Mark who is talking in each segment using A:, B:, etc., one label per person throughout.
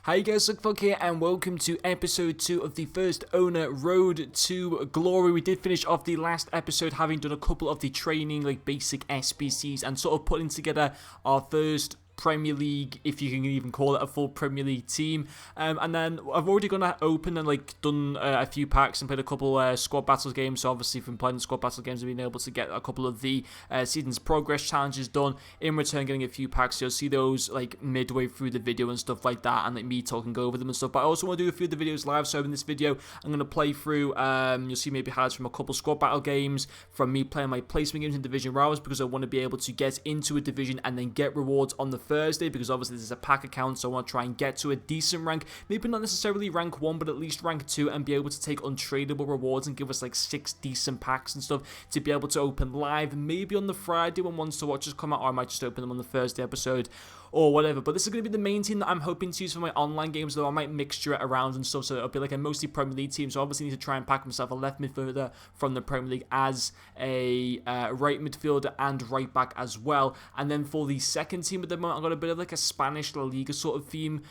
A: Hi guys, Luke here and welcome to episode 2 of the first owner road to glory. We did finish off the last episode having done a couple of the training like basic SBCs and sort of putting together our first Premier League, if you can even call it a full Premier League team, and then I've already gone open and done a few packs and played a couple squad battles games. So obviously from playing the squad battle games, I've been able to get a couple of the season's progress challenges done, in return getting a few packs. So you'll see those like midway through the video and stuff like that, and like me talking over them and stuff. But I also want to do a few of the videos live. So in this video I'm going to play through, you'll see maybe highlights from a couple squad battle games, from me playing my placement games in division rivals, because I want to be able to get into a division and then get rewards on the Thursday, because obviously this is a pack account, so I want to try and get to a decent rank, maybe not necessarily rank 1, but at least rank 2, and be able to take untradeable rewards and give us like 6 decent packs and stuff to be able to open live, maybe on the Friday when Ones to Watches come out, or I might just open them on the Thursday episode or whatever. But this is going to be the main team that I'm hoping to use for my online games, though I might mixture it around and stuff, so it'll be like a mostly Premier League team. So obviously I need to try and pack myself a left midfielder from the Premier League as a right midfielder and right back as well. And then for the second team at the moment, I've got a bit of like a Spanish La Liga sort of theme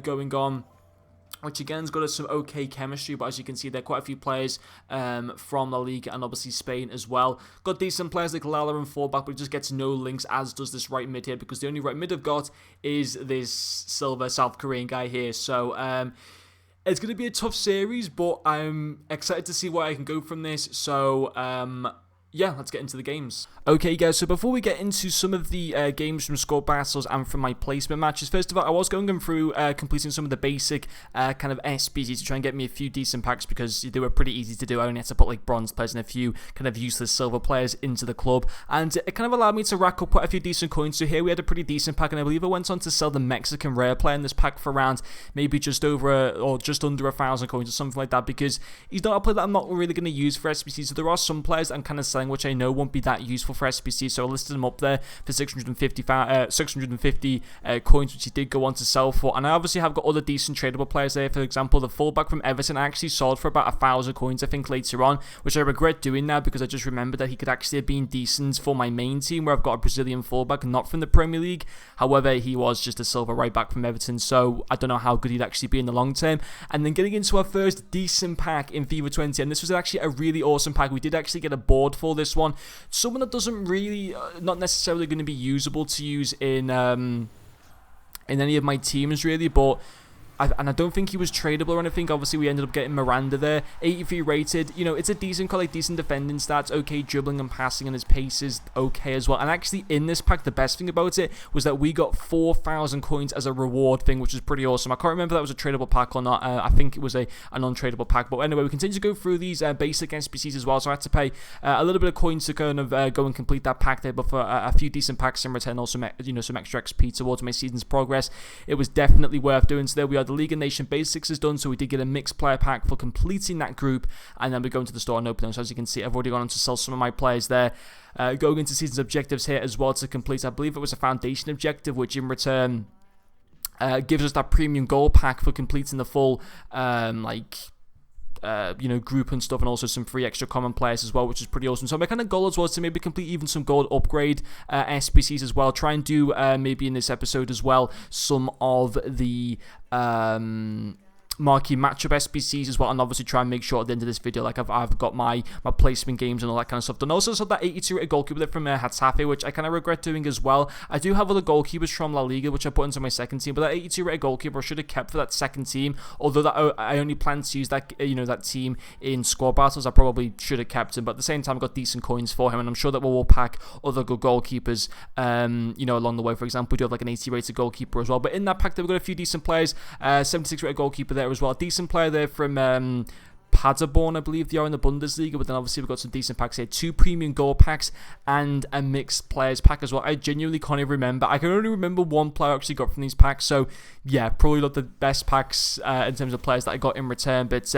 A: going on, which again has got some okay chemistry, but as you can see, there are quite a few players from La Liga and obviously Spain as well. Got decent players like Lala and fullback, but it just gets no links, as does this right mid here, because the only right mid I've got is this silver South Korean guy here. So it's going to be a tough series, but I'm excited to see where I can go from this. So yeah, let's get into the games. Okay guys, so before we get into some of the games from squad battles and from my placement matches, first of all, I was going through completing some of the basic kind of SBCs to try and get me a few decent packs, because they were pretty easy to do. I only had to put like bronze players and a few kind of useless silver players into the club, and it kind of allowed me to rack up quite a few decent coins. So here we had a pretty decent pack, and I believe I went on to sell the Mexican rare player in this pack for around maybe just over or just under 1,000 coins or something like that, because he's not a player that I'm not really going to use for SBCs. So there are some players I'm kind of selling which I know won't be that useful for SBC, so I listed them up there for 650 coins, which he did go on to sell for. And I obviously have got other decent tradable players there. For example, the fullback from Everton I actually sold for about 1,000 coins I think later on, which I regret doing now, because I just remembered that he could actually have been decent for my main team, where I've got a Brazilian fullback not from the Premier League. However, he was just a silver right back from Everton, so I don't know how good he'd actually be in the long term. And then getting into our first decent pack in Fifa 20, and this was actually a really awesome pack. We did actually get a board for this one, someone that doesn't really, not necessarily going to be usable to use in any of my teams really, but I don't think he was tradable or anything. Obviously, we ended up getting Miranda there, 83 rated. You know, it's a decent decent defending stats, okay dribbling and passing, and his pace is okay as well. And actually, in this pack, the best thing about it was that we got 4,000 coins as a reward thing, which is pretty awesome. I can't remember if that was a tradable pack or not. I think it was a non-tradable pack. But anyway, we continue to go through these basic SBCs as well. So I had to pay a little bit of coins to kind of go and complete that pack there, but for a few decent packs in return, also some extra XP towards my season's progress, it was definitely worth doing. So there we are. The League of Nation Basics is done, so we did get a mixed player pack for completing that group, and then we go into the store and open them. So as you can see, I've already gone on to sell some of my players there. Going into season's objectives here as well to complete, I believe it was a foundation objective, which in return gives us that premium gold pack for completing the full group and stuff, and also some free extra common players as well, which is pretty awesome. So my kind of goal as well is to maybe complete even some gold upgrade SBCs as well. Try and do maybe in this episode as well some of the marquee matchup SBCs as well, and obviously try and make sure at the end of this video like I've got my placement games and all that kind of stuff done. Also saw that 82 rated goalkeeper there from Hatafe, which I kind of regret doing as well. I do have other goalkeepers from La Liga which I put into my second team, but that 82 rated goalkeeper I should have kept for that second team, although that I only plan to use that that team in squad battles. I probably should have kept him, but at the same time I got decent coins for him, and I'm sure that we'll pack other good goalkeepers along the way. For example, we do have like an 80 rated goalkeeper as well, but in that pack we've got a few decent players. 76 rated goalkeeper there as well, a decent player there from Paderborn, I believe they are in the Bundesliga, but then obviously we've got some decent packs here, 2 premium gold packs and a mixed players pack as well. I genuinely can't even remember. I can only remember one player I actually got from these packs, so yeah, probably not the best packs in terms of players that I got in return, but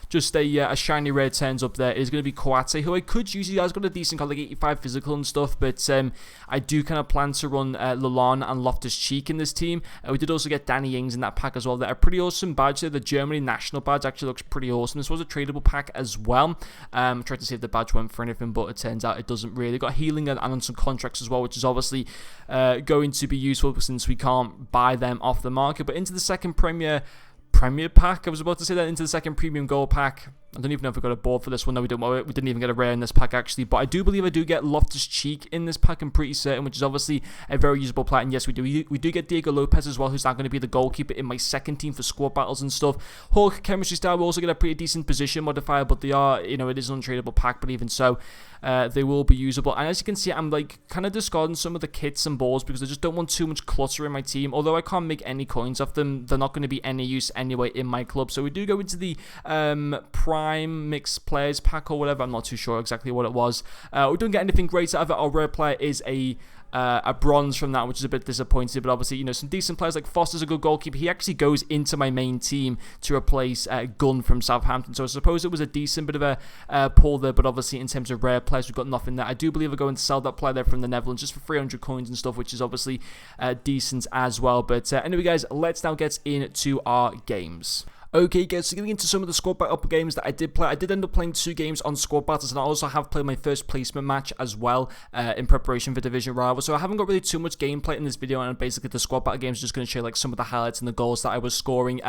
A: just a shiny rare turns up there, is going to be Kouate, who I could use. He has got a decent card, like 85 physical and stuff, but I do kind of plan to run Lalon and Loftus-Cheek in this team. We did also get Danny Ings in that pack as well. They're a pretty awesome badge there. The Germany national badge actually looks pretty awesome. This was a tradable pack as well. Tried to see if the badge went for anything, but it turns out it doesn't really. Got healing and on some contracts as well, which is obviously going to be useful since we can't buy them off the market. But into the second Premier pack, I was about to say that, into the second Premium Gold pack. I don't even know if we got a board for this one. No, we didn't even get a rare in this pack, actually. But I do believe I do get Loftus-Cheek in this pack, I'm pretty certain, which is obviously a very usable player. And yes, we do. We do get Diego Lopez as well, who's now going to be the goalkeeper in my second team for squad battles and stuff. Hulk, chemistry style, we also get a pretty decent position modifier, but they are, it is an untradeable pack, but even so, they will be usable. And as you can see, I'm like kind of discarding some of the kits and balls because I just don't want too much clutter in my team. Although I can't make any coins off them, they're not going to be any use anyway in my club. So we do go into the Prime Mixed Players pack or whatever. I'm not too sure exactly what it was. We don't get anything great out of it. Our rare player is a bronze from that, which is a bit disappointing, but obviously, some decent players. Like Foster's a good goalkeeper. He actually goes into my main team to replace Gunn from Southampton, so I suppose it was a decent bit of a pull there, but obviously in terms of rare players, we've got nothing there. I do believe we're going to sell that player there from the Netherlands just for 300 coins and stuff, which is obviously decent as well. But anyway guys, let's now get into our games. Okay guys, so getting into some of the squad battle games that I did play. I did end up playing 2 games on squad battles, and I also have played my first placement match as well in preparation for Division Rival. So I haven't got really too much gameplay in this video, and basically the squad battle games are just going to show like some of the highlights and the goals that I was scoring.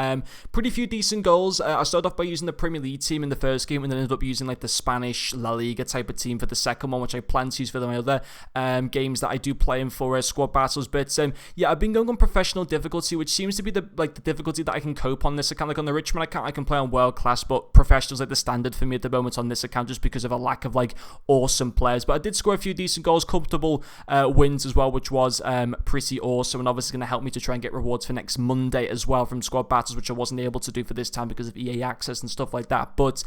A: Pretty few decent goals. I started off by using the Premier League team in the first game, and then ended up using like the Spanish La Liga type of team for the second one, which I plan to use for my other games that I do play in for squad battles. But yeah, I've been going on professional difficulty, which seems to be the difficulty that I can cope on this account. Like on the Richmond account, I can play on world class, but professional's like the standard for me at the moment on this account, just because of a lack of like awesome players. But I did score a few decent goals, comfortable wins as well, which was pretty awesome, and obviously going to help me to try and get rewards for next Monday as well from squad battles, which I wasn't able to do for this time because of EA access and stuff like that. But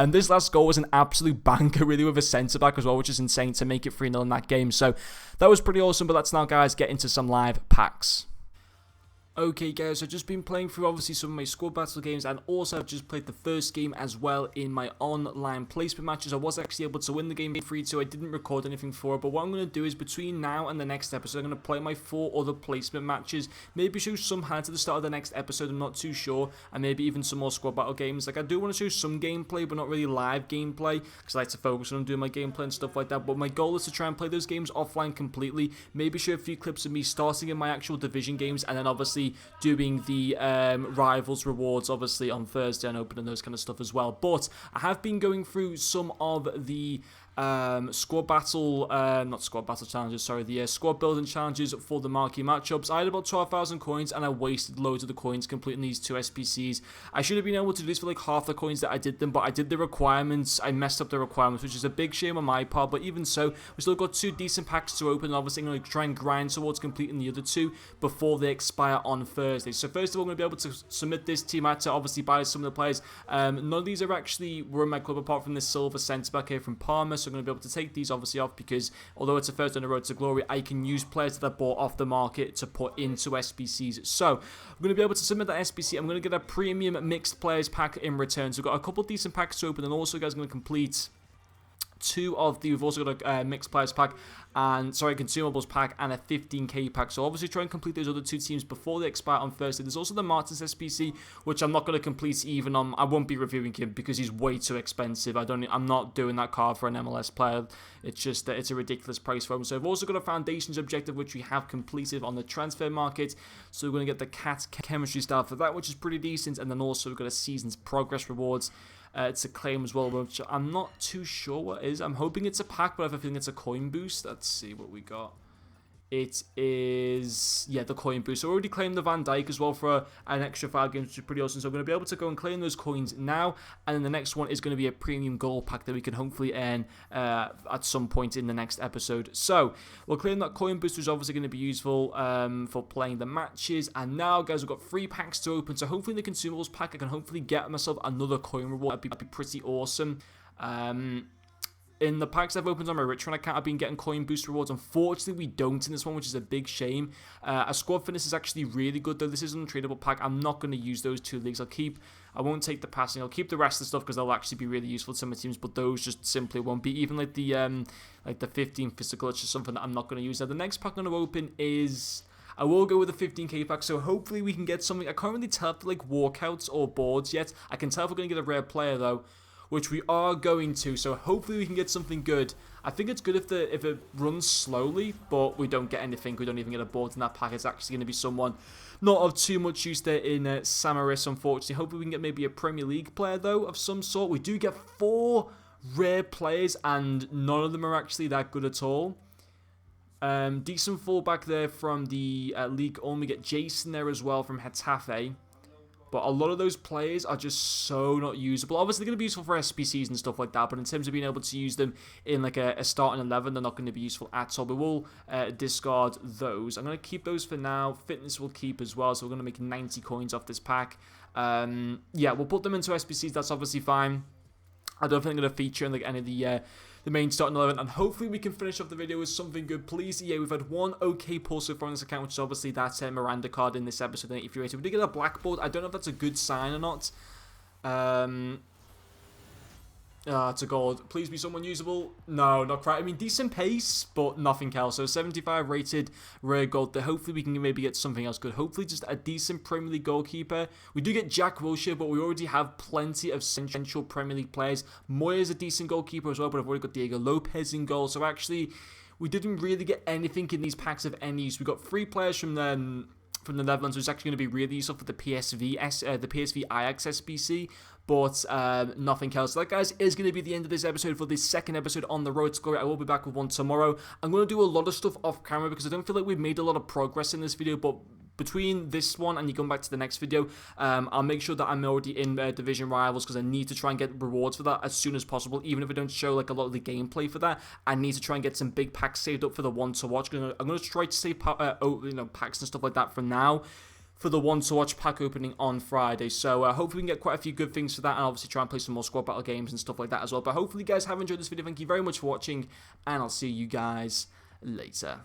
A: this last goal was an absolute banker, really, with a centre back as well, which is insane to make it 3-0 in that game. So that was pretty awesome. But let's now, guys, get into some live packs. Okay guys, so I've just been playing through obviously some of my squad battle games, and also I've just played the first game as well in my online placement matches. I was actually able to win the game 3-2. I didn't record anything for it, but what I'm going to do is between now and the next episode, I'm going to play my 4 other placement matches, maybe show some highlights at the start of the next episode, I'm not too sure, and maybe even some more squad battle games. Like I do want to show some gameplay, but not really live gameplay, because I like to focus on doing my gameplay and stuff like that. But my goal is to try and play those games offline completely, maybe show a few clips of me starting in my actual division games, and then obviously doing the rivals rewards obviously on Thursday and opening those kind of stuff as well. But I have been going through some of the squad battle, not squad battle challenges, sorry, the squad building challenges for the marquee matchups. I had about 12,000 coins, and I wasted loads of the coins completing these 2 SPCs. I should have been able to do this for like half the coins that I did them, but I did the requirements. I messed up the requirements, which is a big shame on my part, but even so, we still got 2 decent packs to open, and obviously I'm going to try and grind towards completing the other 2 before they expire on Thursday. So first of all, I'm going to be able to submit this team. I had to obviously buy some of the players. None of these were in my club apart from this silver centre back here from Parma, so I'm going to be able to take these obviously off, because although it's a first on the road to glory, I can use players that I bought off the market to put into SBCs. So I'm going to be able to submit that SBC. I'm going to get a premium mixed players pack in return. So we've got a couple of decent packs to open, and also guys, going to complete 2 of the, we've also got a mixed players pack, and sorry, consumables pack, and a 15k pack. So obviously try and complete those other 2 teams before they expire on Thursday. There's also the Martins SPC, which I'm not going to complete even on. I won't be reviewing him because he's way too expensive. I'm not doing that card for an MLS player. It's just that it's a ridiculous price for him. So I've also got a foundations objective, which we have completed on the transfer market. So we're going to get the cat chemistry style for that, which is pretty decent. And then also we've got a season's progress rewards to claim as well, which I'm not too sure what is. I'm hoping it's a pack, but I have a feeling it's a coin boost. Let's see what we got. It is, yeah, the coin boost. So I already claimed the Van Dijk as well for an extra 5 games, which is pretty awesome. So I'm going to be able to go and claim those coins now. And then the next one is going to be a premium gold pack that we can hopefully earn at some point in the next episode. So we'll claim that coin boost, which is obviously going to be useful for playing the matches. And now, guys, we've got 3 packs to open. So hopefully in the consumables pack, I can hopefully get myself another coin reward. That'd be pretty awesome. in the packs I've opened on my Rich Run account, I've been getting coin boost rewards. Unfortunately, we don't in this one, which is a big shame. A squad fitness is actually really good, though. This is an untradeable pack. I'm not going to use those 2 leagues. I won't take the passing. I'll keep the rest of the stuff because they'll actually be really useful to some of the teams, but those just simply won't be. Even like the 15 physical, it's just something that I'm not going to use. Now, the next pack I'm going to open is... I will go with a 15k pack, so hopefully we can get something. I can't really tell if they're like walkouts or boards yet. I can tell if we're going to get a rare player, though, which we are going to, so hopefully we can get something good. I think it's good if it runs slowly, but we don't get anything. We don't even get a board in that pack. It's actually going to be someone not of too much use there in Samaris, unfortunately. Hopefully we can get maybe a Premier League player, though, of some sort. We do get 4 rare players, and none of them are actually that good at all. Decent fullback there from the League On. We get Jason there as well from Getafe. But a lot of those players are just so not usable. Obviously, they're going to be useful for SPCs and stuff like that. But in terms of being able to use them in like a starting 11, they're not going to be useful at all. We will discard those. I'm going to keep those for now. Fitness will keep as well. So we're going to make 90 coins off this pack. Yeah, we'll put them into SPCs. That's obviously fine. I don't think they're going to feature in like any of the main starting 11, and hopefully we can finish off the video with something good. Please, yeah, we've had 1 okay pull so far on this account, which is obviously that Miranda card in this episode. If you're rated, we did get a blackboard. I don't know if that's a good sign or not. It's a gold. Please be someone usable. No, not quite. I mean, decent pace, but nothing else. So 75 rated rare gold there. Hopefully we can maybe get something else good. Hopefully just a decent Premier League goalkeeper. We do get Jack Wilshere, but we already have plenty of central Premier League players. Moya's a decent goalkeeper as well, but I've already got Diego Lopez in goal. So actually, we didn't really get anything in these packs of any use. We got 3 players from the Netherlands, which is actually going to be really useful for the PSV Ajax SBC, but nothing else. So that, guys, is going to be the end of this episode for the second episode on the road to glory. I will be back with one tomorrow. I'm going to do a lot of stuff off camera because I don't feel like we've made a lot of progress in this video, but between this one and you come back to the next video, I'll make sure that I'm already in Division Rivals because I need to try and get rewards for that as soon as possible. Even if I don't show like a lot of the gameplay for that, I need to try and get some big packs saved up for the one to watch. I'm going to try to save packs and stuff like that for now, for the one to watch pack opening on Friday. So hopefully we can get quite a few good things for that, and obviously try and play some more squad battle games and stuff like that as well. But hopefully you guys have enjoyed this video. Thank you very much for watching, and I'll see you guys later.